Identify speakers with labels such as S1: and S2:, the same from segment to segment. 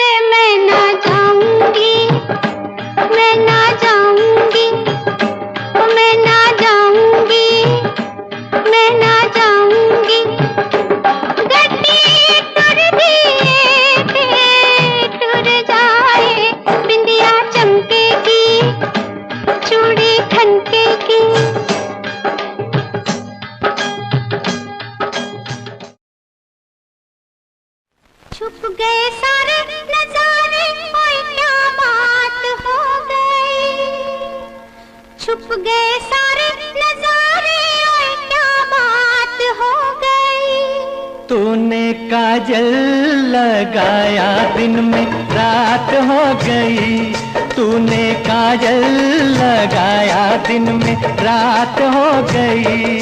S1: से मैं ना जाऊंगी, मैं ना जाऊंगी, मैं ना जाऊंगी, मैं ना जाऊंगी। गड्डी टुर दिए थे टुर जाए, बिंदिया चमकेगी, चूड़ी खनकेगी। छुप गए सारे नजारे, ओए क्या बात हो गई। छुप गए सारे नजारे, ओए क्या बात हो गई।
S2: तूने काजल लगाया दिन में रात हो गई, तूने काजल लगाया दिन में रात हो गई।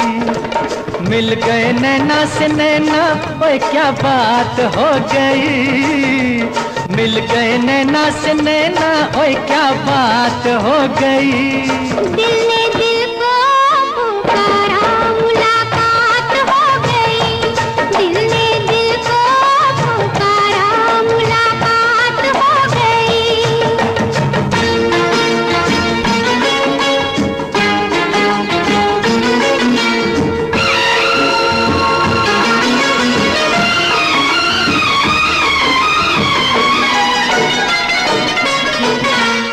S2: मिल गए नैना से नैना, ओए क्या बात हो गई। मिल गए नैना से नैना, ओए क्या बात हो गई।
S1: दिल ने दिल को पुकारा, मुलाकात हो गई। दिल ने दिल को पुकारा, मुलाकात हो गई।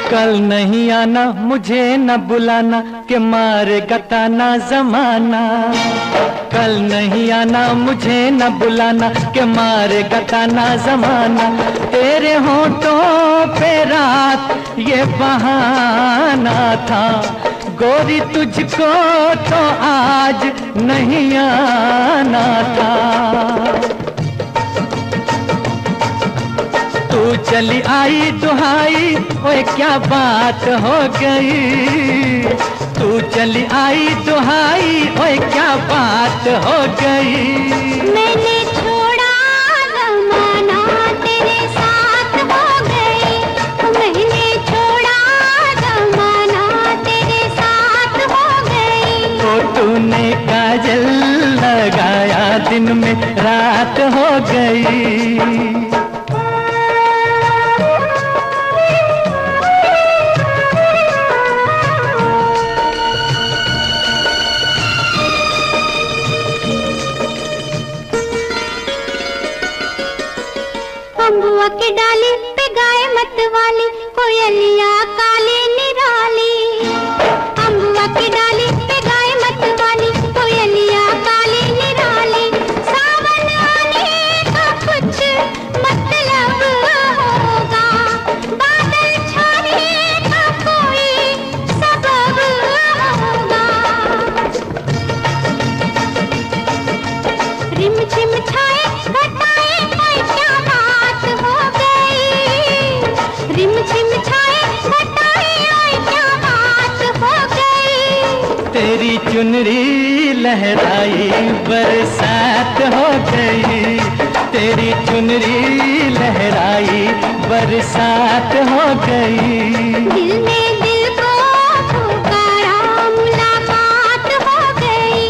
S2: कल नहीं आना, मुझे न बुलाना, के मारेगा ताना जमाना। कल नहीं आना, मुझे न बुलाना, के मारेगा ताना जमाना। तेरे होठों पे रात ये बहाना था, गोरी तुझको तो आज नहीं आना था। तू चली आई दुहाई, ओए क्या बात हो गई। तू चली आई दुहाई, ओए क्या बात हो गई।
S1: मैंने छोड़ा जमाना, तेरे साथ हो गई। मैंने छोड़ा जमाना, तेरे साथ हो गई।
S2: तो तूने काजल लगाया दिन में रात हो गई।
S1: अम्बुआ की डाली पे गाय मत वाली, कोयलिया काली निराली। अम्बुआ की डाली पे गाय मत वाली, कोयलिया काली निराली। सावन आने का कुछ मतलब होगा, बादल छाने का कोई सबब होगा। रिम झिम छाए घटाए, ओए क्या बात हो गई। रिम झिम छाए घटाए, ओए क्या बात हो गई।
S2: तेरी चुनरी लहराई बरसात हो गई, तेरी चुनरी लहराई बरसात हो गई।
S1: दिल ने दिल को पुकारा, मुलाकात हो गई।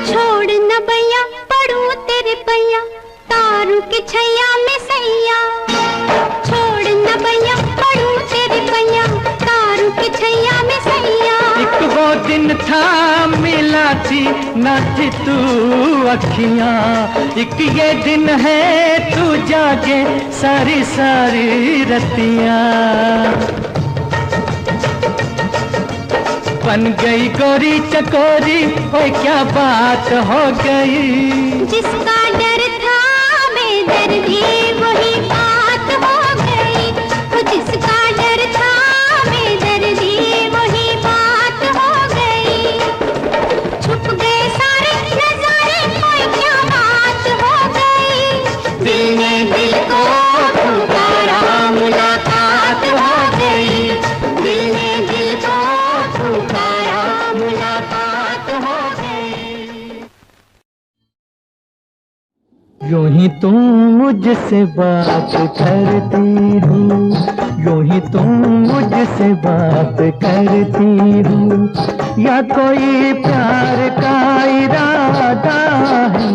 S1: छोड़ न भैया पढ़ूं तेरे पैया, तारू के छैया में सैया। छोड़ न भैया पढ़ूं तेरे पैया, तारू के छैया में सैया।
S2: एक वो दिन था मिला थी ना थी तू अखियां, एक ये दिन है तू जागे सारी सारी रतियां। बन गई गोरी चकोरी, ओए क्या बात हो गई।
S1: जिसका डर था बेदर्दी, वही बात हो गई। वो जिसका डर था बेदर्दी, वही बात हो गई। छुप गए सारे नजारे, ओए क्या बात हो गई। दिल ने दिल को पुकारा, मुलाकात हो गई। दिल ने दिल को पुकारा, मुलाकात हो गई।
S2: यूं ही तुम मुझसे बात करती हो, यूं ही तुम मुझसे बात करती हो, या कोई प्यार का इरादा है?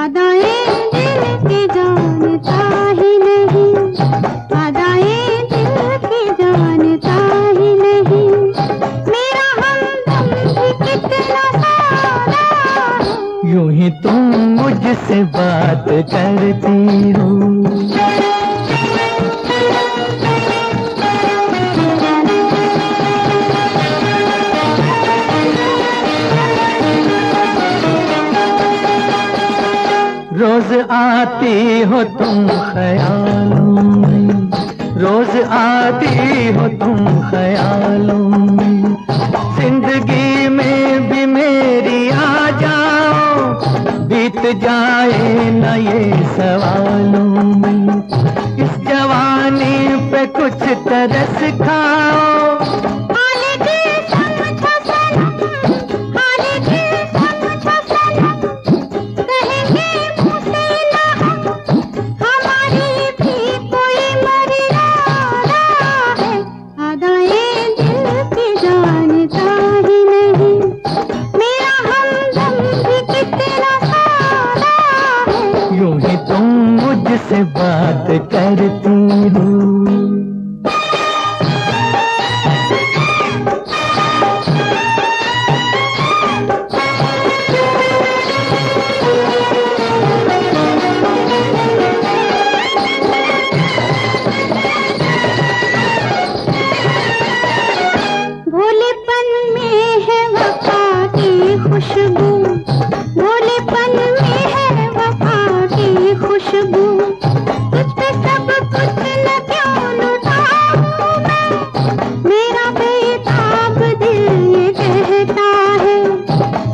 S1: अदाएं दिल की जानता ही नहीं, अदाएं दिल की जानता ही नहीं, मेरा हमदम भी कितना सादा है।
S2: यूं ही तुम मुझसे बात करती हो। रोज आती हो तुम ख्यालों में, रोज आती हो तुम ख्यालों में, जिंदगी में भी मेरी आ जाओ, बीत जाए न ये सवालों में, इस जवानी पे कुछ तरस खाओ। से बात करती हूँ।
S1: भोलेपन में है वफा की खुशबू, भोलेपन में है वफा की खुशबू, तुझ पे सब कुछ न क्यों लुटाऊं मैं, मेरा बेताब दिल ये कहता है,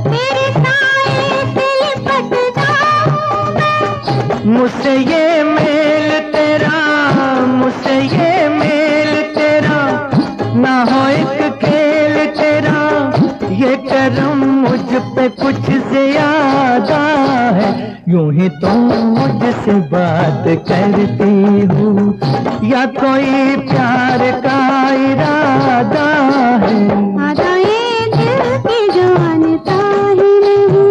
S1: तेरे साए से लिपट जाऊं मैं।
S2: मुझसे ये मेल तेरा, मुझसे ये मेल तेरा, ना हो एक खेल तेरा, ये करम मुझ पे कुछ ज्यादा है। यूं ही तुम मुझसे बात करती हो, या कोई प्यार का इरादा है?
S1: अदाएं दिल की जानता ही नहीं।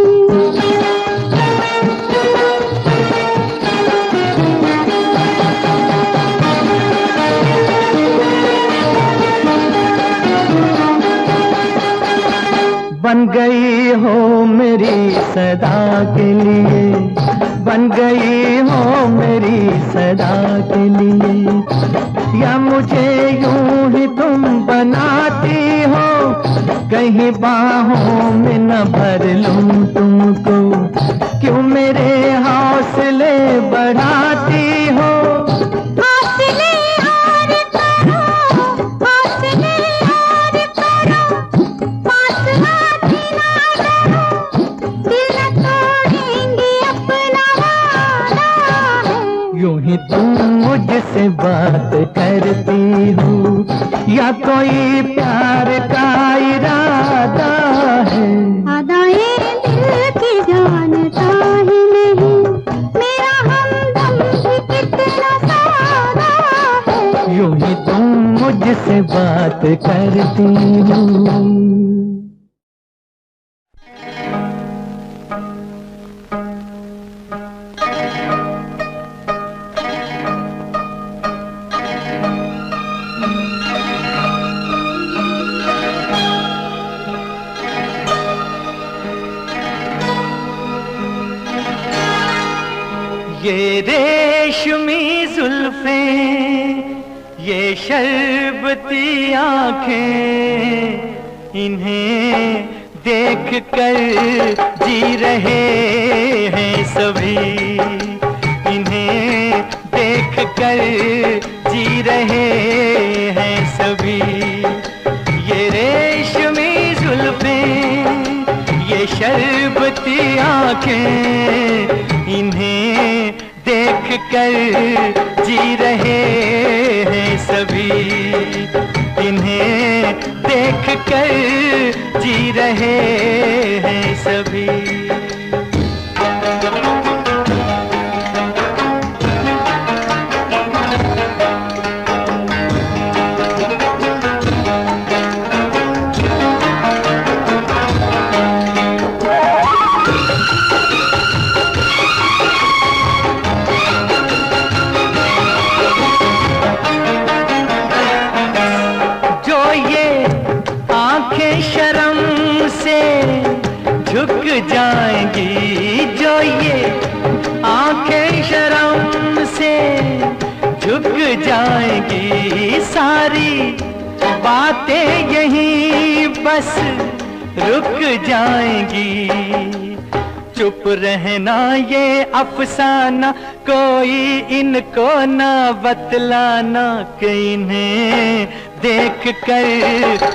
S2: बन गई हो मेरी सदा के लिए, बन गई हो मेरी सदा के लिए, या मुझे यूं ही तुम बनाती हो, कहीं बाहों में न भर लूं तुमको, क्यों मेरे हौसले बढ़ाती हो?
S1: हौसले और करो, हौसले और करो, पास आती ना डरो, दिल न तोड़ेंगे अपना वादा है।
S2: यूं ही तुम मुझसे बात करती हो, या कोई प्यार का इरादा है?
S1: अदाएं दिल की जानता ही नहीं, मेरा हमदम भी कितना सादा है।
S2: यूं ही तुम मुझसे बात करती हो। ये रेशमी जुल्फें, ये शरबती आंखें, इन्हें देख कर जी रहे हैं सभी, इन्हें देख कर जी रहे हैं सभी। ये रेशमी जुल्फें, ये शरबती आंखें, इन्हें देख कर जी रहे हैं सभी, इन्हें देख कर जी रहे हैं सभी। जाएंगी जो ये आंखें शर्म से झुक जाएंगी, सारी बातें यहीं बस रुक जाएंगी। चुप रहना ये अफसाना, कोई इनको ना बतलाना कि इन्हें देख कर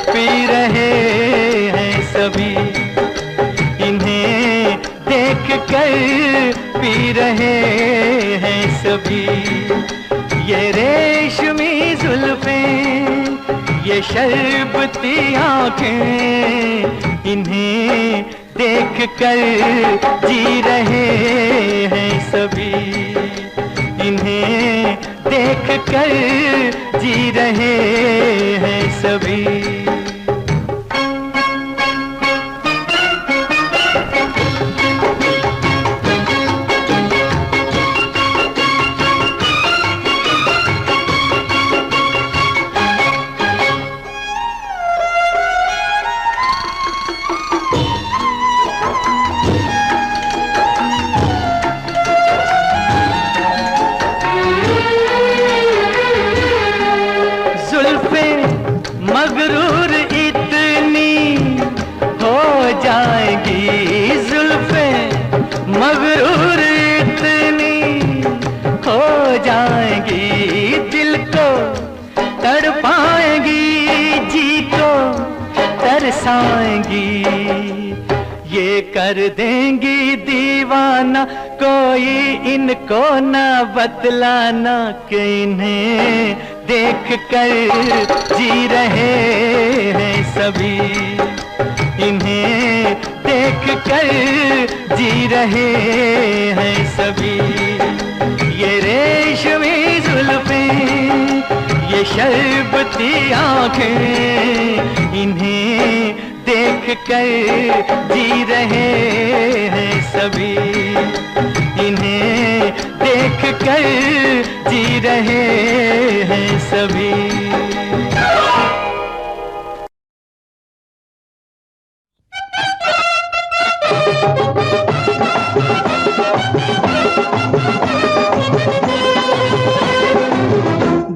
S2: पी रहे हैं सभी, इन्हें देख कर पी रहे हैं सभी। ये रेशमी जुल्फें, ये शरबती आंखें, इन्हें देख कर जी रहे हैं सभी, इन्हें देख कर जी रहे हैं सभी। मगरूर इतनी हो जाएगी जुल्फें, मगरूर इतनी हो जाएंगी, दिल को तड़पाएंगी, जी को तरसाएंगी। ये कर देंगी दीवाना, कोई इनको ना बतलाना कि इन्हें देख कर जी रहे हैं सभी, इन्हें देख कर जी रहे हैं सभी। ये रेशमी जुल्फें, ये शरबती आंखें, इन्हें देख कर जी रहे हैं सभी, इन्हें देख कर जी रहे हैं सभी।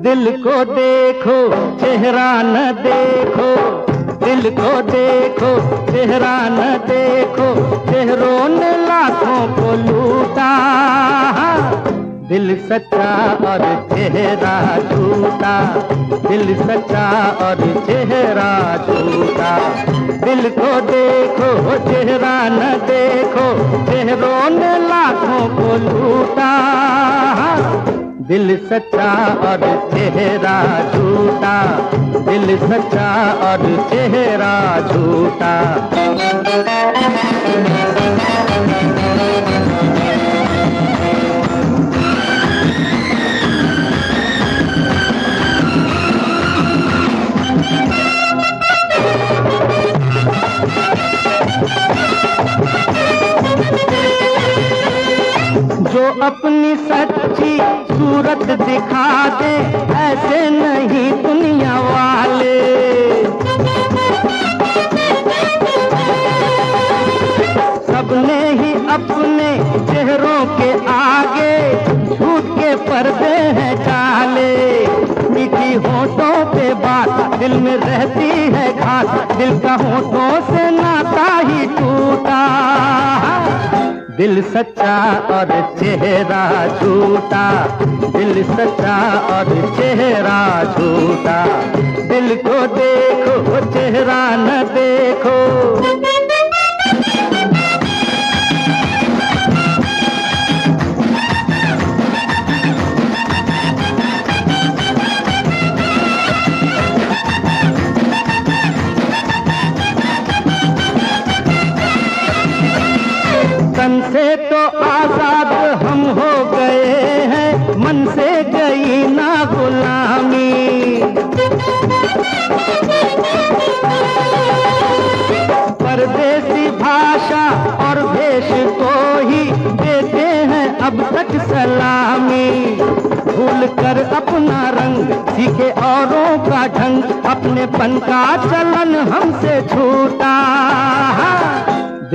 S3: दिल को देखो चेहरा न देखो, दिल को देखो चेहरा न देखो, चेहरों ने लाखों को लूटा। दिल सच्चा और चेहरा झूठा, दिल सच्चा और चेहरा झूठा। दिल को देखो चेहरा न देखो, चेहरों ने लाखों को लूटा। दिल सच्चा और चेहरा झूठा, दिल सच्चा और चेहरा झूठा। जो अपनी सच्ची सूरत दिखा दे, ऐसे नहीं दुनिया वाले। सबने ही अपने चेहरों के आगे झूठ के पर्दे हैं डाले। मीठी होठों पे बात दिल में रहती है घात, दिल का होठों से नाता ही टूटा। दिल सच्चा और चेहरा झूठा, दिल सच्चा और चेहरा झूठा। दिल को देखो चेहरा न देखो। तन से तो आजाद हम हो गए हैं, मन से गई ना गुलामी। परदेसी भाषा और भेष को ही देते हैं अब तक सलामी। भूल कर अपना रंग सीखे औरों का ढंग, अपने पन का चलन हमसे छूटा।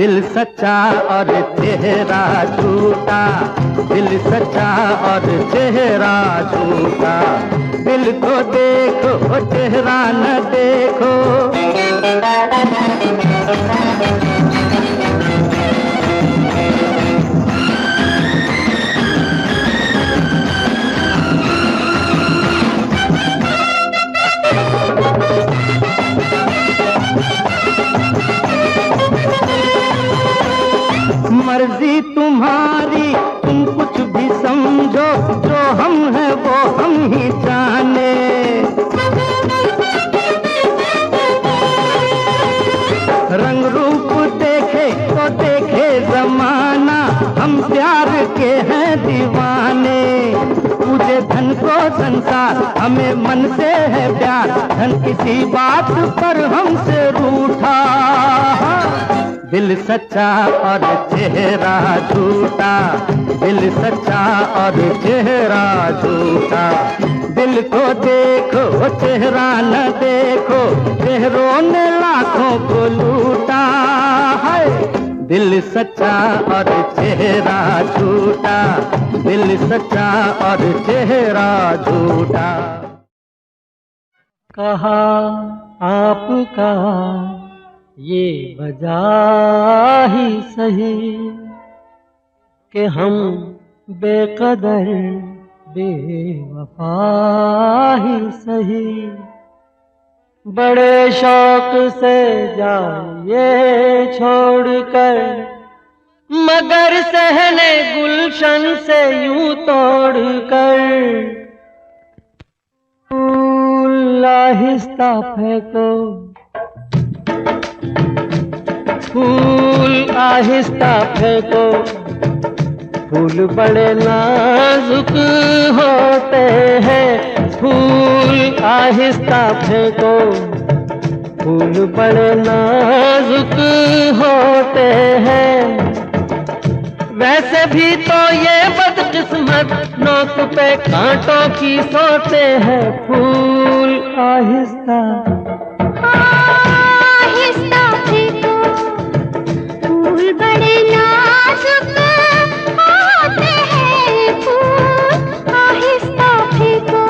S3: दिल सच्चा और चेहरा झूठा, दिल सच्चा और चेहरा झूठा। दिल को देखो चेहरा न देखो। मर्जी तुम्हारी, तुम कुछ भी समझो, जो हम हैं वो हम ही जाने। रंग रूप देखे तो देखे जमाना, हम प्यार के हैं दीवाने। पूजे धन को संसार, हमें मन से है प्यार, धन किसी बात पर हमसे रूठा। दिल सच्चा और चेहरा झूठा, दिल सच्चा और चेहरा झूठा। दिल को देखो चेहरा न देखो, चेहरों ने लाखों को लूटा है। दिल सच्चा और चेहरा झूठा, दिल सच्चा और चेहरा झूठा।
S2: कहा आपका ये वजह ही सही कि हम बेकदर बेवफा ही सही। बड़े शौक से जाइए छोड़कर, मगर सहने गुलशन से यूं तोड़कर। फूल आहिस्ता फेंको, फूल आहिस्ता फेंको, फूल बड़े नाजुक होते हैं। फूल आहिस्ता फेंको, फूल बड़े नाजुक होते हैं। वैसे भी तो ये बदकिस्मत नोक पे कांटों की सोते हैं। फूल आहिस्ता
S1: आहिस्ता फेंको, फूल बड़े नाजुक होते हैं। फूल आहिस्ता फेंको।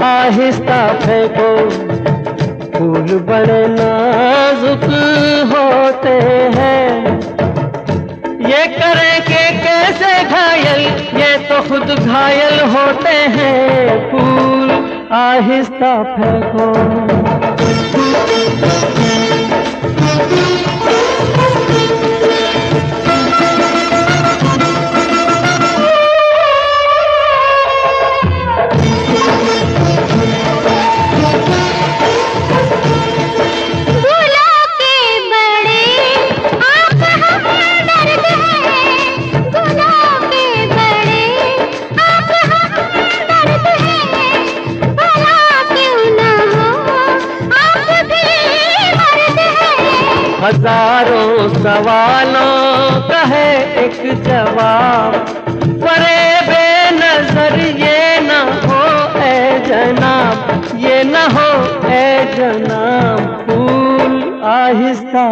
S2: आहिस्ता फेंको, फूल बड़े नाजुक होते हैं। ये करें कि कैसे घायल, ये तो खुद घायल होते हैं। फूल आहिस्ता फेंको। हजारों सवालों का है एक जवाब, परे बेनजर ये न हो ए जनाब, ये न हो ए जनाब। फूल आहिस्ता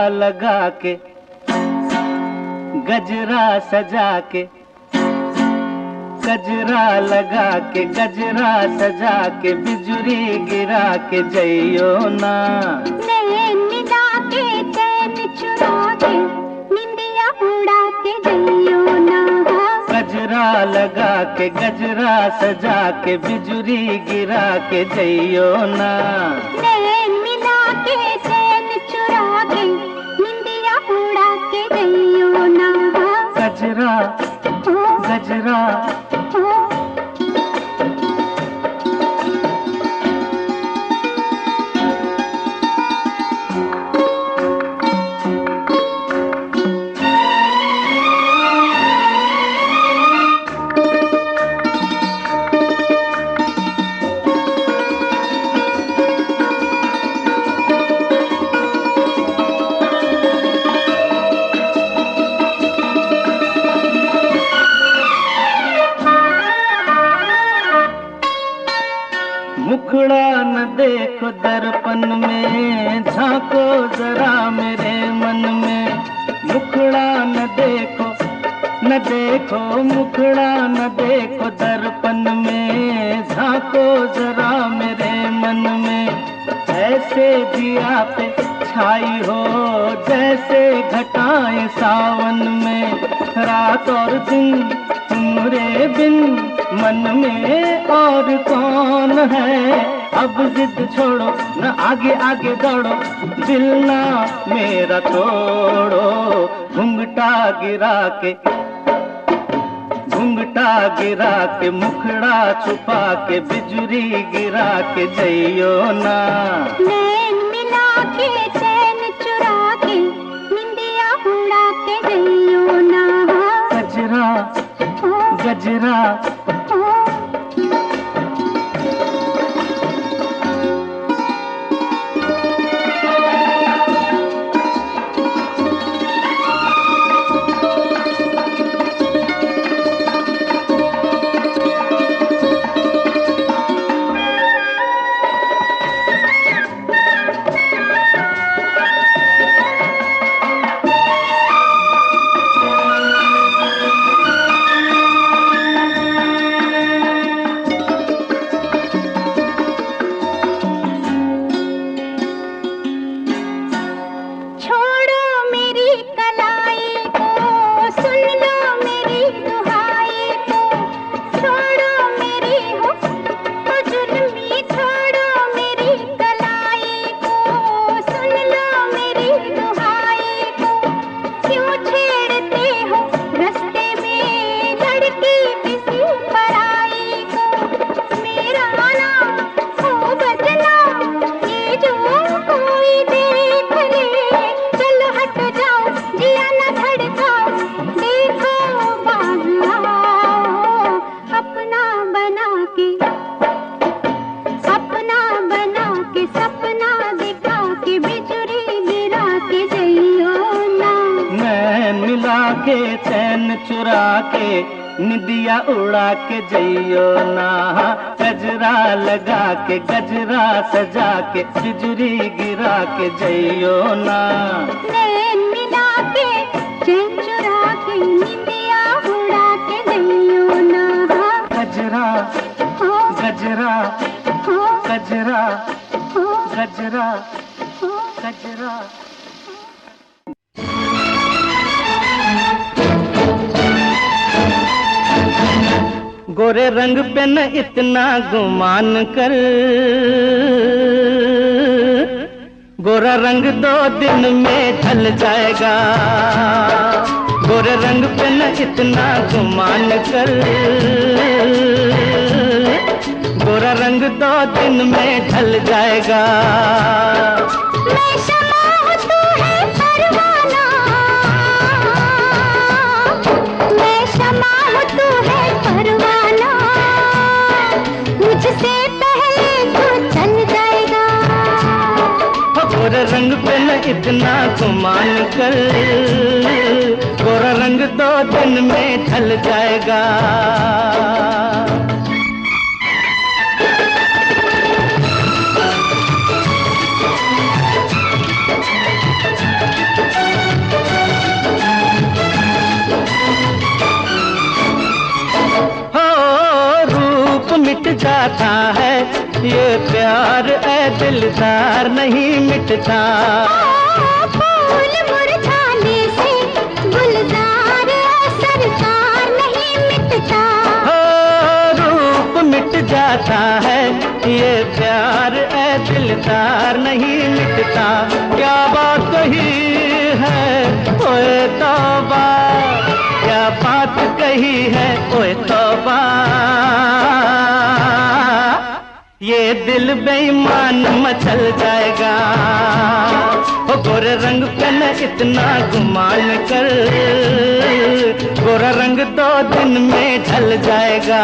S2: लगा के गजरा सजा के, गजरा लगा के गजरा सजा के बिजुरी गिरा के जइयो ना।
S1: नैन मिला के चैन चुरा के निंदिया उड़ा के जइयो ना।
S2: गजरा लगा के गजरा सजा के बिजुरी गिरा के जइयो ना।
S1: नैन मिला के चैन चुरा के निंदिया उड़ा के जइयो ना।
S2: गजरा गजरा मुखड़ा न देखो दर्पण में, झांको जरा मेरे मन में। मुखड़ा न देखो मुखड़ा न देखो दर्पण में, झांको जरा मेरे मन में। ऐसे दिया पे छाई हो जैसे घटाएं सावन में। रात और दिन तुम्हारे बिन मन में और कौन है। अब जिद छोड़ो न आगे आगे दौड़ो, दिल ना मेरा तोड़ो। घुंघटा गिरा के मुखड़ा छुपा के बिजुरी गिरा के जइयो ना।
S1: नैन मिला के चैन चुरा के निंदिया उड़ा के जइयो ना।
S2: गजरा गजरा के चैन चुरा के निदिया उड़ा के जइयो ना। गजरा लगा के गजरा सजा के बिजुरी गिरा के जइयो ना।
S1: नैन मिला के चैन चुरा के निदिया उड़ा के जइयो ना।
S2: गजरा गजरा गजरा गजरा गजरा। गोरे रंग पे न इतना गुमान कर, गोरा रंग 2 दिन में ढल जाएगा। गोरे रंग पे न इतना गुमान कर, गोरा रंग 2 दिन में ढल जाएगा।
S1: मैं शमा हूँ तू है परवाना, मैं शमा हूँ तू है परवाना, मुझसे पहले तू चल जाएगा।
S2: गोरा रंग पे न इतना गुमान कर, गोरा रंग 2 दिन में ढल जाएगा। मिट जाता है, ये प्यार ए दिलदार नहीं मिटता।
S1: फूल मुरझाने से गुलजार सरकार नहीं मिटता।
S2: रूप मिट जाता है, ये प्यार ए दिलदार नहीं मिटता। क्या बात कही है ओए तौबा, क्या बात कही है ओए तौबा। ये दिल बेईमान मचल जाएगा, ओ गोरे रंग पे न इतना गुमान कर, गोरा रंग 2 दिन में ढल जाएगा।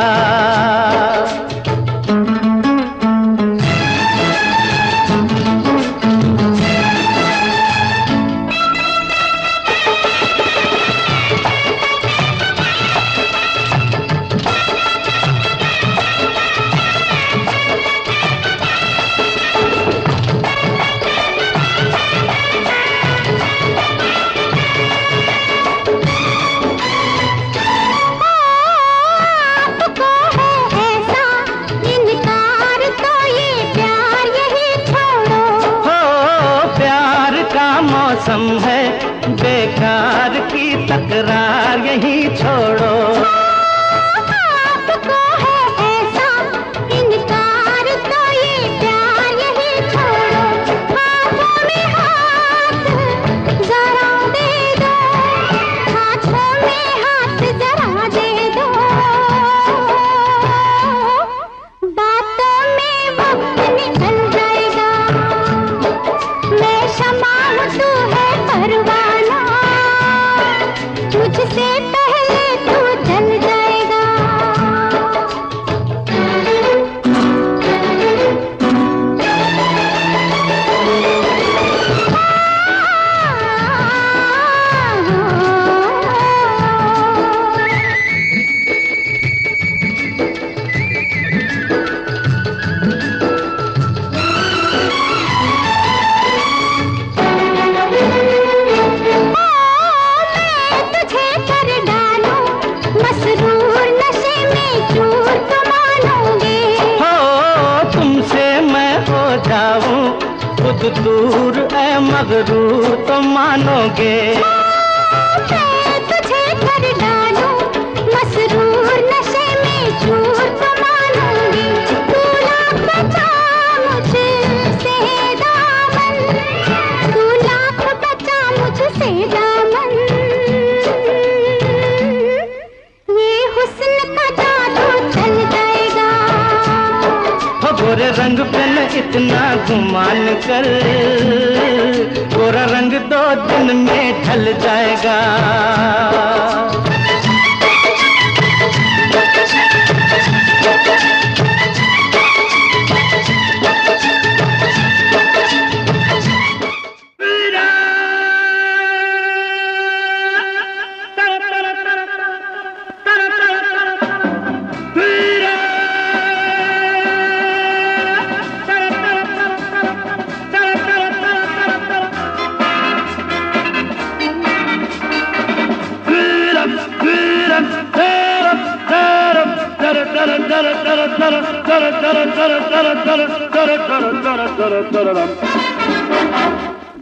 S2: मौसम है बेकार की तकरार यही छोड़ो।
S1: आपको है ऐसा इनकार तो ये प्यार यही छोड़ो। हाथों में हाथ जरा दे दो, हाथों में हाथ जरा दे दो। बातों में वक्त निकल जाएगा, मैं शमा हूँ तू है परवाना, मुझसे पहले तू जल जाएगा।
S2: खुद दूर ऐ मगरूर तो मानोगे।
S1: मैं तुझे कर डालूं मसरूर नशे में चूर तो मानूंगी। तू लाख बचा मुझसे दामन, तू लाख बचा मुझसे दामन। ये हुस्न का जादू चल जाएगा,
S2: गोरे रंग पे न इतना गुमान कर, गोरा रंग 2 दिन में ढल जाएगा।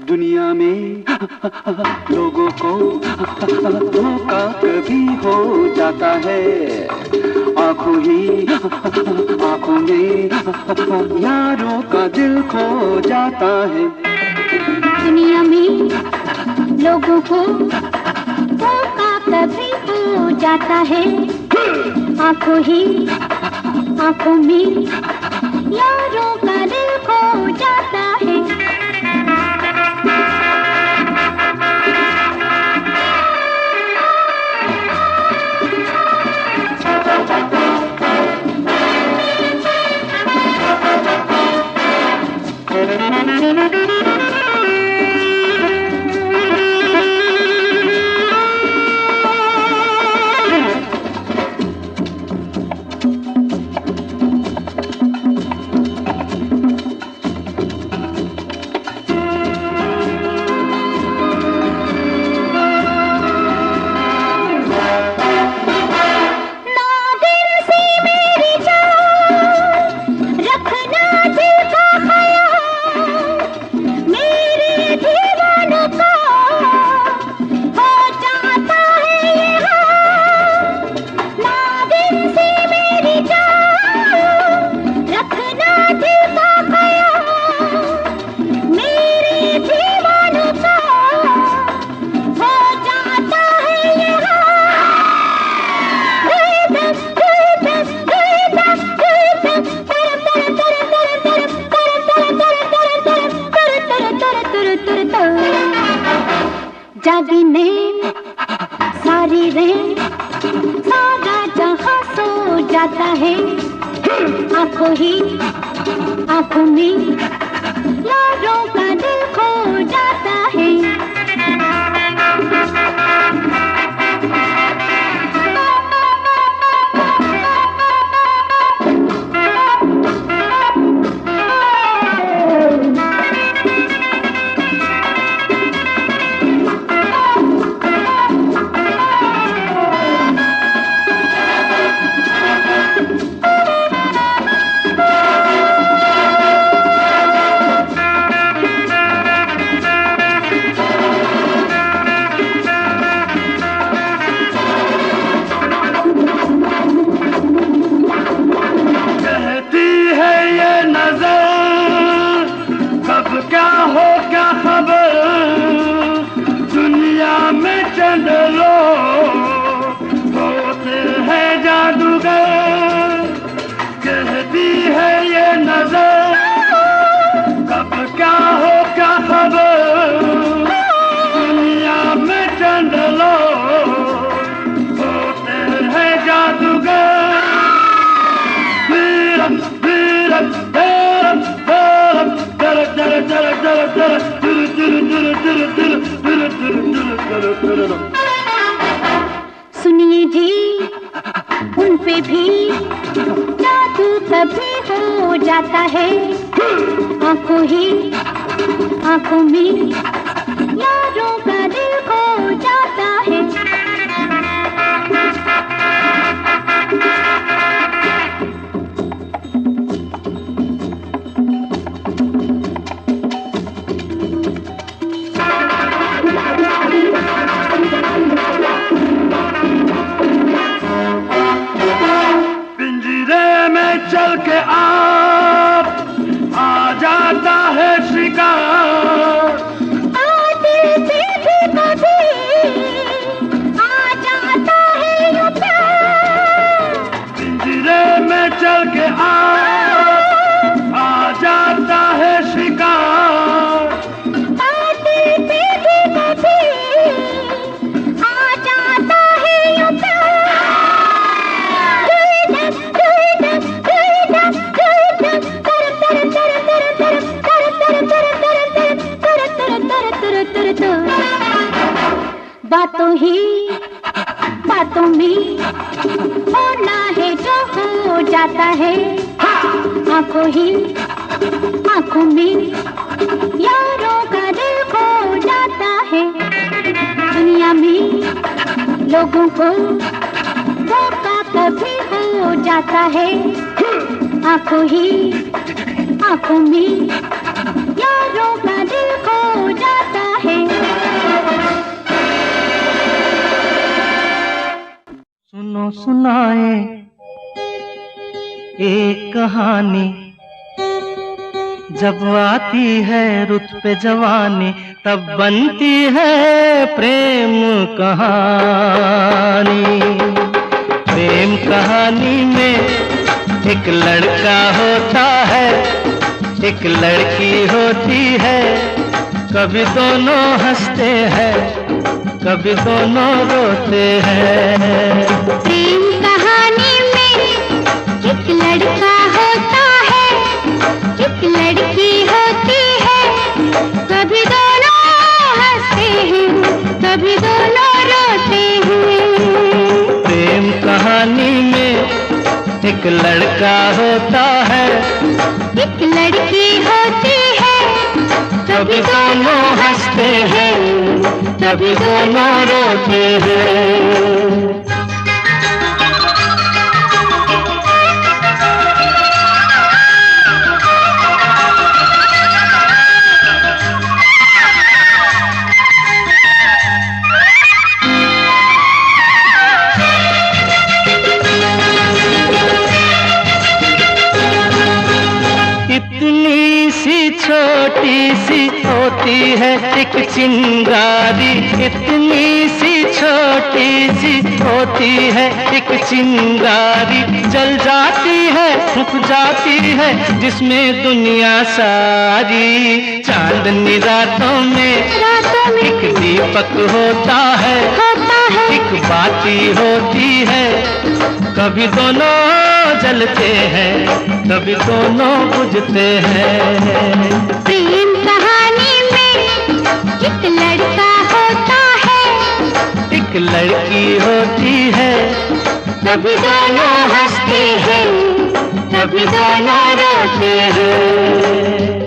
S4: दुनिया में लोगों को धोखा कभी हो जाता है, आंखों में यारों का दिल खो जाता है।
S1: दुनिया में लोगों को धोखा कभी हो जाता है, आंखों में यारों का दिल खो जाता है। सारा जहां सो जाता है, आंखों ही आंखों में यारों का दिल खो जाता है। सुनिए जी, उन पे भी जादू कभी हो जाता है, आंखों ही आंखों में यारों का दिल खो जाता है।
S3: चल के आप आ जाता है शिकार,
S1: आते से भी कभी आ जाता है यूं प्यार।
S3: पिंजरे में चल के आप आ जाता है शिकार,
S1: आते से भी कभी आ जाता है यूं प्यार। बातों ही बातों में होना है जो हो जाता है, आंखों ही आंखों में यारों का दिल खो जाता है। दुनिया में लोगों को धोखा कभी हो जाता है, आंखों ही आंखों में यारों का दिल खो जाता है।
S2: सुनो सुनाए एक कहानी, जब आती है रुत पे जवानी तब बनती है प्रेम कहानी। प्रेम कहानी में एक लड़का होता है, एक लड़की होती है, कभी दोनों हंसते हैं, कभी दोनों रोते हैं।
S1: प्रेम कहानी में एक लड़का होता है, एक लड़की होती है, कभी दोनों हंसते हैं, कभी दोनों रोते हैं।
S2: प्रेम कहानी में एक लड़का होता है,
S1: एक लड़की होती है,
S2: कभी दोनों हंसते हैं, कभी दोनों रोते हैं। इतनी सी छोटी सी होती है एक चिंगारी, इतनी सी छोटी सी होती है एक चिंगारी, जल जाती है फूक जाती है जिसमें दुनिया सारी। चांदनी रातों में एक दीपक होता है,
S1: है।
S2: एक बाती होती है, कभी दोनों जलते हैं, कभी दोनों बुझते हैं।
S1: प्रेम कहानी में एक लड़का होता है,
S2: एक लड़की होती है,
S1: कभी दोनों हंसते हैं, कभी दोनों रोते हैं।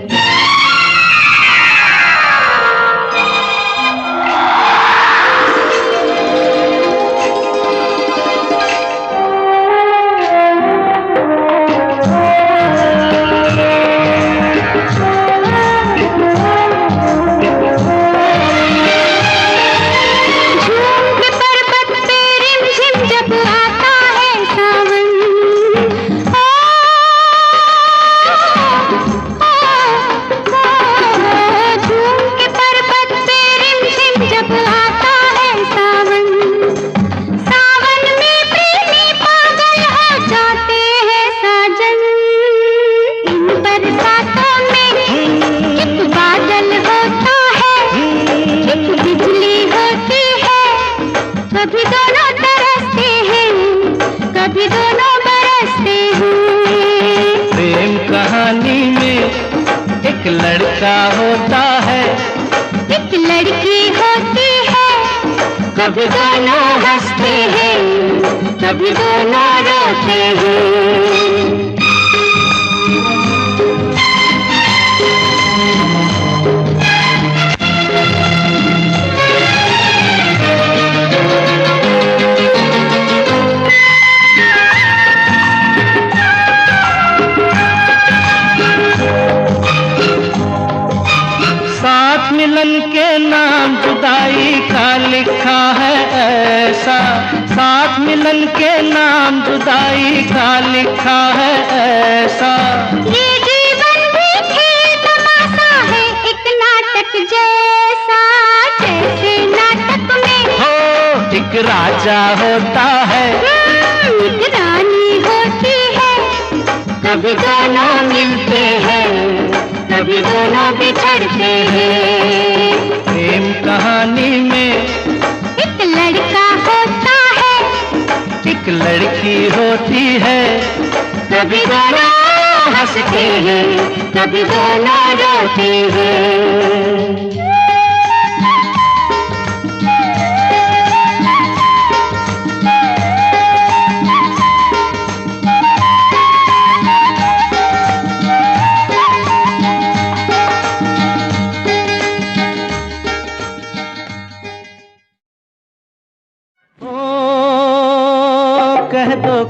S1: कभी दोनों तरसते हैं, कभी दोनों बरसते हैं।
S2: प्रेम कहानी में एक लड़का होता है,
S1: एक लड़की होती है, कभी दोनों हंसते हैं, कभी दोनों रोते हैं।
S2: मिलन के नाम जुदाई का लिखा है ऐसा, साथ मिलन के नाम जुदाई का लिखा है ऐसा।
S1: ये जीवन भी खेल तमाशा है, एक नाटक जैसा, जैसे नाटक में
S2: हो एक राजा होता है,
S1: एक रानी होती है, कभी दोनों मिलते हैं, कभी दोनों बिछड़ते हैं।
S2: प्रेम कहानी में
S1: एक लड़का होता है,
S2: एक लड़की होती है,
S1: कभी दोनों हंसते हैं, कभी दोनों रोते हैं।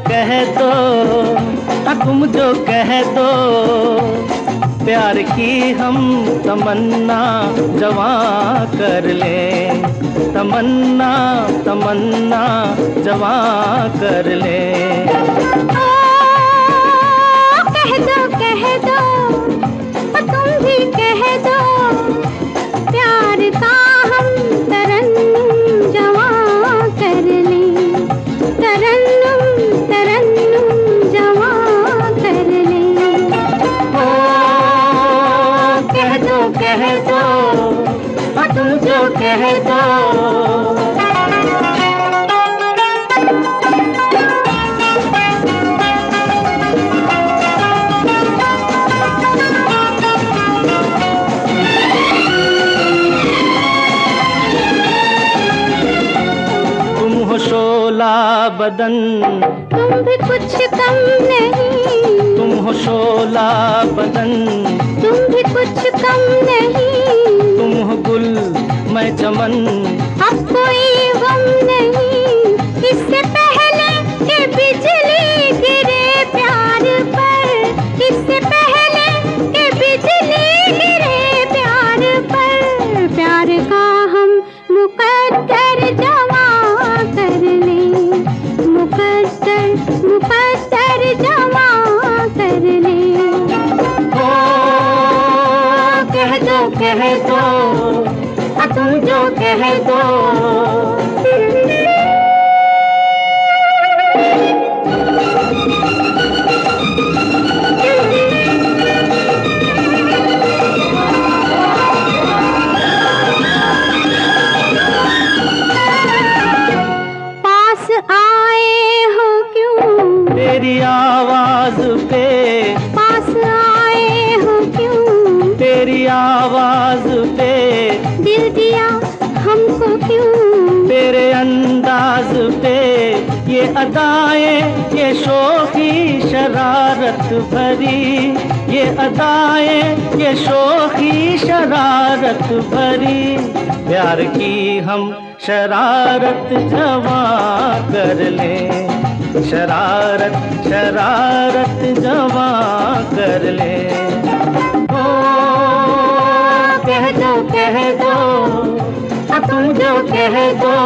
S2: कह दो तुम जो कह दो, प्यार की हम तमन्ना जवां कर ले, तमन्ना तमन्ना जवां कर ले।
S1: कह दो तुम भी कह दो, प्यार का हम तरन्नुम जवां कर ले, तरन्नुम तरन्नुम जवां कर ले।
S2: ओ कह दो तुम जो कह दो। शोला बदन
S1: तुम भी कुछ कम नहीं,
S2: तुम हो शोला बदन
S1: तुम भी कुछ कम नहीं,
S2: तुम हो गुल मैं चमन
S1: अब कोई गम नहीं, इससे पहले कि बिजली गिरे प्यार पर, इससे पहले कि बिजली गिरे प्यार पर, प्यार का हम मुकद्दर जवां कर ले, मुकद्दर मुकद्दर जवां कर ले।
S2: ओ कह दो तुम जो कह दो।
S1: आए हो क्यों,
S2: तेरी आवाज पे
S1: पास आए हो क्यों,
S2: तेरी आवाज पे
S1: दिल दिया हमको क्यों,
S2: तेरे अंदाज पे ये अदाएं, ये शोखी शरारत भरी, ये अदाएं, ये शोखी शरारत भरी, प्यार की हम शरारत जवा कर ले, शरारत शरारत जवा कर ले। ओ कह दो तुम जो कह दो।